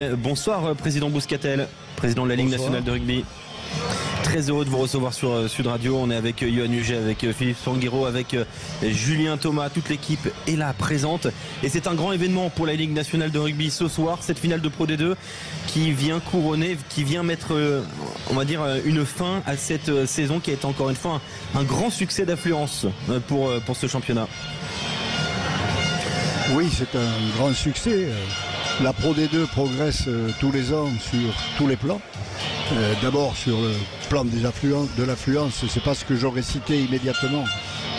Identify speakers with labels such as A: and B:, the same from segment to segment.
A: Bonsoir Président Bouscatel, président de la Ligue nationale de rugby. Très heureux de vous recevoir sur Sud Radio. On est avec Yohann Huget, avec Philippe Spanghero, avec Julien Thomas. Toute l'équipe est là, présente. Et c'est un grand événement pour la Ligue nationale de rugby ce soir. Cette finale de Pro D2 qui vient couronner, qui vient mettre, on va dire, une fin à cette saison qui a été encore une fois un grand succès d'affluence pour ce championnat.
B: Oui, c'est un grand succès. La Pro D2 progresse tous les ans sur tous les plans. D'abord sur le plan de l'affluence, c'est pas ce que j'aurais cité immédiatement,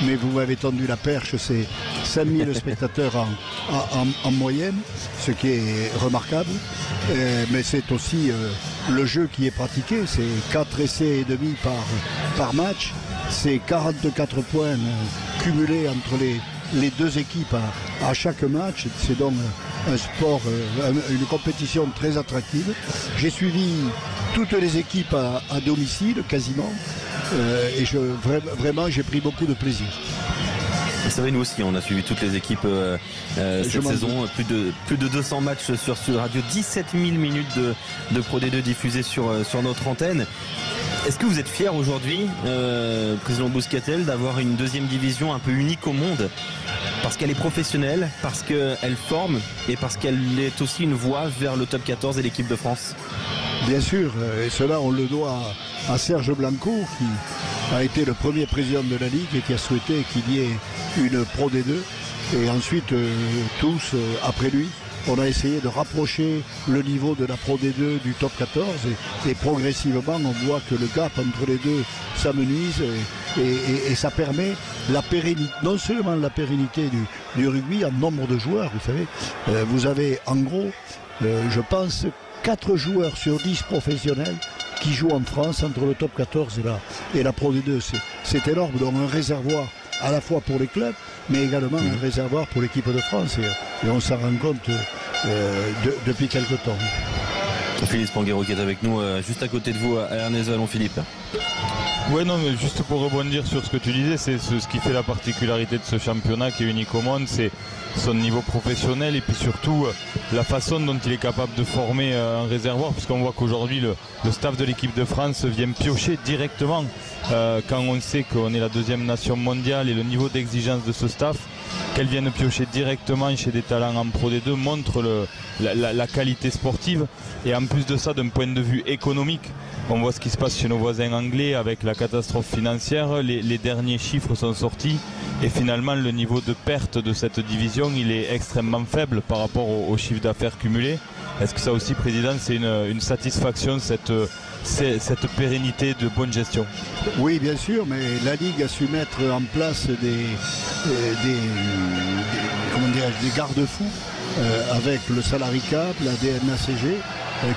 B: mais vous m'avez tendu la perche, c'est 5000 spectateurs en moyenne, ce qui est remarquable. Mais c'est aussi le jeu qui est pratiqué, c'est 4 essais et demi par match, c'est 44 points cumulés entre les deux équipes à chaque match. C'est donc un sport, une compétition très attractive. J'ai suivi toutes les équipes à domicile quasiment et vraiment j'ai pris beaucoup de plaisir.
A: C'est vrai, nous aussi on a suivi toutes les équipes cette saison, plus de 200 matchs sur Sud Radio, 17 000 minutes de Pro D2 diffusées sur notre antenne. Est-ce que vous êtes fier aujourd'hui, président Bouscatel, d'avoir une deuxième division un peu unique au monde, parce qu'elle est professionnelle, parce qu'elle forme et parce qu'elle est aussi une voie vers le top 14 et l'équipe de France?
B: Bien sûr, et cela on le doit à Serge Blanco, qui a été le premier président de la Ligue et qui a souhaité qu'il y ait une Pro D2. Et ensuite, tous, après lui, on a essayé de rapprocher le niveau de la Pro D2 du top 14 et progressivement on voit que le gap entre les deux s'amenuise et ça permet la pérennité, non seulement la pérennité du rugby en nombre de joueurs, vous savez, vous avez en gros, je pense, 4 joueurs sur 10 professionnels qui jouent en France entre le top 14 et la Pro D2. C'est énorme, donc un réservoir à la fois pour les clubs, mais également un réservoir pour l'équipe de France. Et on s'en rend compte depuis quelque temps.
A: Philippe Spanghero qui est avec nous, juste à côté de vous, à Ernest-Vallon. Philippe.
C: Ouais, non, mais juste pour rebondir sur ce que tu disais, c'est ce qui fait la particularité de ce championnat qui est unique au monde, c'est son niveau professionnel et puis surtout la façon dont il est capable de former un réservoir, puisqu'on voit qu'aujourd'hui le staff de l'équipe de France vient piocher directement quand on sait qu'on est la deuxième nation mondiale, et le niveau d'exigence de ce staff, qu'elle vienne piocher directement chez des talents en Pro D2 montre la qualité sportive. Et en plus de ça, d'un point de vue économique, on voit ce qui se passe chez nos voisins anglais avec la catastrophe financière. Les derniers chiffres sont sortis et finalement le niveau de perte de cette division il est extrêmement faible par rapport au chiffre d'affaires cumulé. Est-ce que ça aussi, Président, c'est une satisfaction, cette pérennité de bonne gestion?
B: Oui, bien sûr, mais la Ligue a su mettre en place des garde-fous avec le salary cap, la DNACG,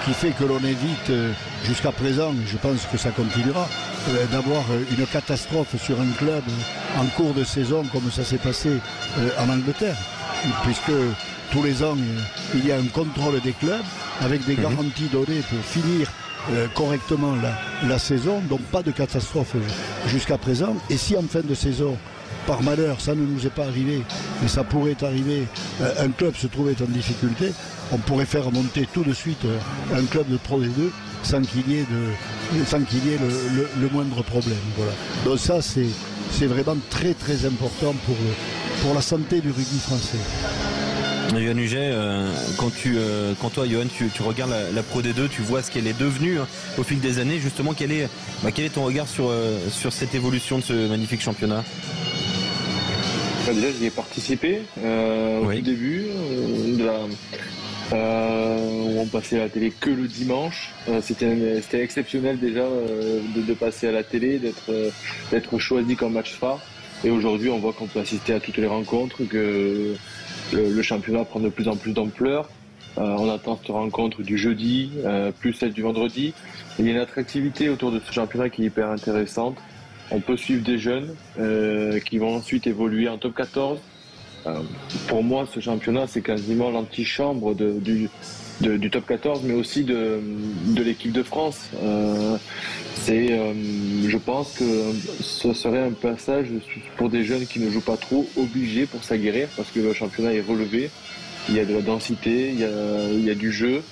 B: qui fait que l'on évite jusqu'à présent, je pense que ça continuera, d'avoir une catastrophe sur un club en cours de saison comme ça s'est passé en Angleterre, puisque tous les ans il y a un contrôle des clubs avec des garanties données pour finir correctement la saison, donc pas de catastrophe jusqu'à présent. Et si en fin de saison, par malheur, ça ne nous est pas arrivé, mais ça pourrait arriver, un club se trouvait en difficulté, on pourrait faire monter tout de suite un club de Pro D2 sans qu'il y ait le moindre problème. Voilà. Donc ça, c'est vraiment très très important pour la santé du rugby français.
A: Yohann Huget, quand toi, Yohann, tu regardes la Pro D2, tu vois ce qu'elle est devenue au fil des années. Justement, quel est ton regard sur cette évolution de ce magnifique championnat?
D: Déjà, j'y ai participé au tout début, où on passait à la télé que le dimanche. C'était exceptionnel déjà de passer à la télé, d'être choisi comme match phare. Et aujourd'hui, on voit qu'on peut assister à toutes les rencontres, que le championnat prend de plus en plus d'ampleur. On attend cette rencontre du jeudi, plus celle du vendredi. Il y a une attractivité autour de ce championnat qui est hyper intéressante. On peut suivre des jeunes qui vont ensuite évoluer en top 14. Pour moi, ce championnat, c'est quasiment l'antichambre du top 14, mais aussi de l'équipe de France. Je pense que ce serait un passage pour des jeunes qui ne jouent pas trop, obligés pour s'aguerrir, parce que le championnat est relevé. Il y a de la densité, il y a du jeu.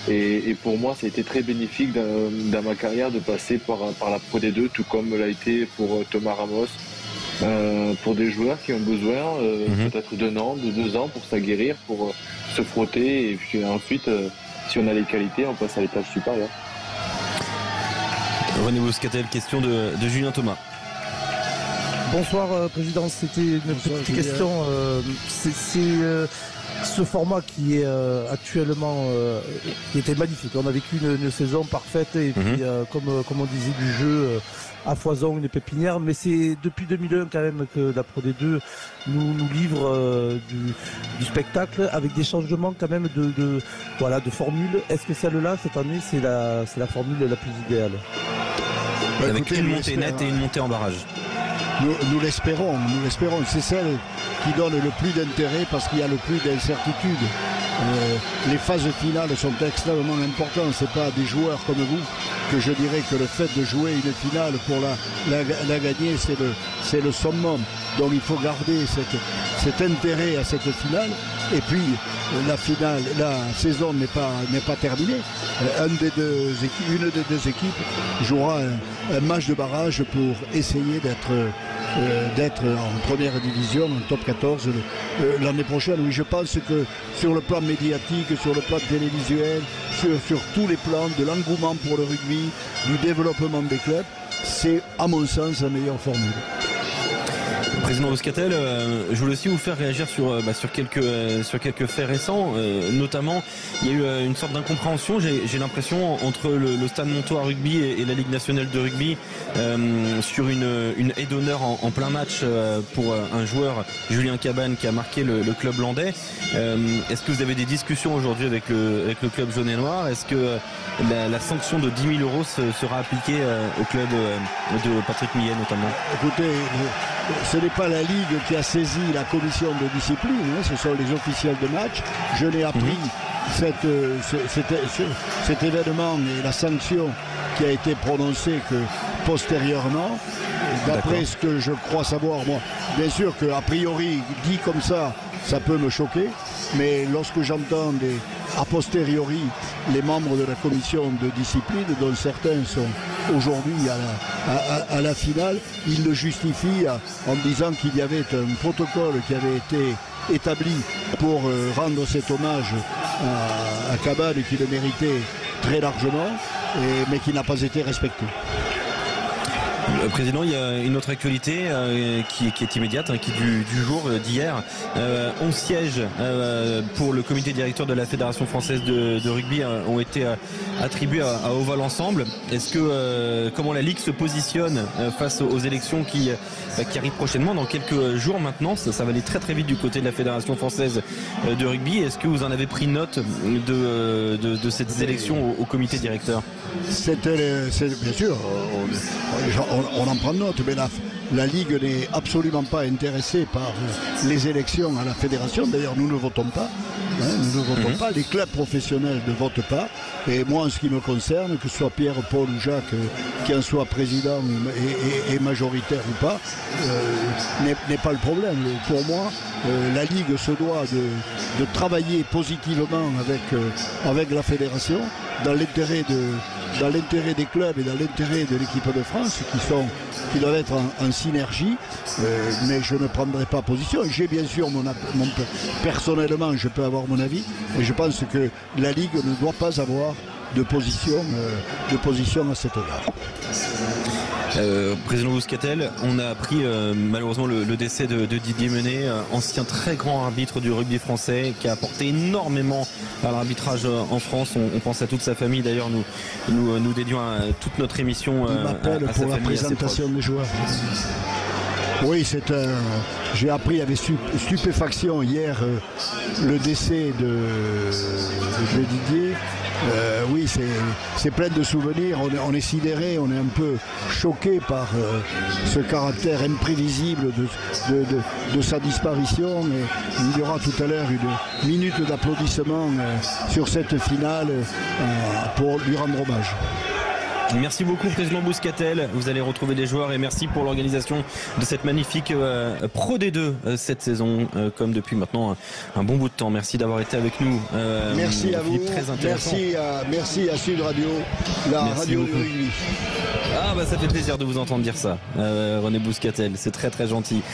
D: Et pour moi, ça a été très bénéfique dans ma carrière de passer par la Pro D2, tout comme l'a été pour Thomas Ramos. Pour des joueurs qui ont besoin peut-être d'un an, de 2 ans pour s'aguerrir, pour se frotter, et puis ensuite, si on a les qualités, on passe à l'étape supérieure.
A: René Bouscatel, question de Julien Thomas.
E: Bonsoir Président, c'était une petite question. Ce format qui est actuellement qui était magnifique. On a vécu une saison parfaite et puis comme on disait du jeu à foison, une pépinière, mais c'est depuis 2001 quand même que la Pro D2 nous livre du spectacle avec des changements quand même de formule. Est-ce que celle-là cette année c'est la formule la plus idéale?
A: Avec une montée nette et une montée en barrage.
B: Nous l'espérons. C'est celle qui donne le plus d'intérêt parce qu'il y a le plus d'incertitude. Les phases finales sont extrêmement importantes. C'est pas des joueurs comme vous que je dirais que le fait de jouer une finale pour la gagner, c'est le summum. Donc il faut garder cet intérêt à cette finale. Et puis la saison n'est pas terminée. Une des deux équipes jouera un match de barrage pour essayer d'être en première division, en top 14 l'année prochaine. Oui, je pense que sur le plan médiatique, sur le plan télévisuel, sur tous les plans, de l'engouement pour le rugby, du développement des clubs, c'est à mon sens la meilleure formule.
A: Président Bouscatel, je voulais aussi vous faire réagir sur quelques faits récents, notamment il y a eu une sorte d'incompréhension, j'ai l'impression, entre le Stade Montois Rugby et la Ligue nationale de rugby sur une aide d'honneur en plein match pour un joueur, Julien Cabane, qui a marqué le club landais. Est-ce que vous avez des discussions aujourd'hui avec le club jaune et noir? Est-ce que la sanction de 10 000 € sera appliquée au club de Patrick Millet notamment?
B: Écoutez, ce n'est pas la Ligue qui a saisi la commission de discipline, ce sont les officiels de match. Je n'ai appris cet événement et la sanction qui a été prononcée que postérieurement. D'après ce que je crois savoir, moi, bien sûr qu'a priori, dit comme ça peut me choquer, mais lorsque j'entends a posteriori les membres de la commission de discipline, dont certains sont aujourd'hui à la finale, ils le justifient en disant qu'il y avait un protocole qui avait été établi pour rendre cet hommage à Cabane, qui le méritait très largement, mais qui n'a pas été respecté.
A: Président, il y a une autre actualité qui est immédiate, qui est du jour d'hier. 11 sièges pour le comité directeur de la Fédération française de rugby ont été attribués à Oval Ensemble. Est-ce que comment la Ligue se positionne face aux élections qui arrivent prochainement dans quelques jours maintenant? Ça va aller très très vite du côté de la Fédération française de rugby. Est-ce que vous en avez pris note de ces élections au comité directeur?
B: C'est bien sûr, on en prend note, mais la Ligue n'est absolument pas intéressée par les élections à la Fédération. D'ailleurs, nous ne votons pas. Nous ne votons pas. Les clubs professionnels ne votent pas. Et moi, en ce qui me concerne, que ce soit Pierre, Paul ou Jacques, qui en soit président et majoritaire ou pas, n'est pas le problème. Pour moi, la Ligue se doit de travailler positivement avec la Fédération dans l'intérêt des clubs et dans l'intérêt de l'équipe de France qui doivent être en synergie, mais je ne prendrai pas position. J'ai bien sûr personnellement, je peux avoir mon avis, mais je pense que la Ligue ne doit pas avoir de position à cet égard.
A: Président Bouscatel, on a appris malheureusement le décès de Didier Menet, ancien très grand arbitre du rugby français, qui a apporté énormément à l'arbitrage en France. On pense à toute sa famille. D'ailleurs, nous dédions toute notre émission
B: Il m'appelle
A: à
B: pour
A: sa
B: la
A: famille,
B: présentation des joueurs. Oui, j'ai appris avec stupéfaction hier le décès de Didier. Oui, c'est plein de souvenirs. On est sidéré, on est un peu choqué par ce caractère imprévisible de sa disparition. Et il y aura tout à l'heure une minute d'applaudissement sur cette finale pour lui rendre hommage.
A: Merci beaucoup président Bouscatel, vous allez retrouver les joueurs et merci pour l'organisation de cette magnifique Pro D2 cette saison comme depuis maintenant un bon bout de temps. Merci d'avoir été avec nous.
B: Merci à vous,
A: très intéressant.
B: merci à Sud Radio, la
A: merci
B: radio
A: beaucoup.
B: du rugby.
A: Ah bah ça fait plaisir de vous entendre dire ça René Bouscatel, c'est très très gentil.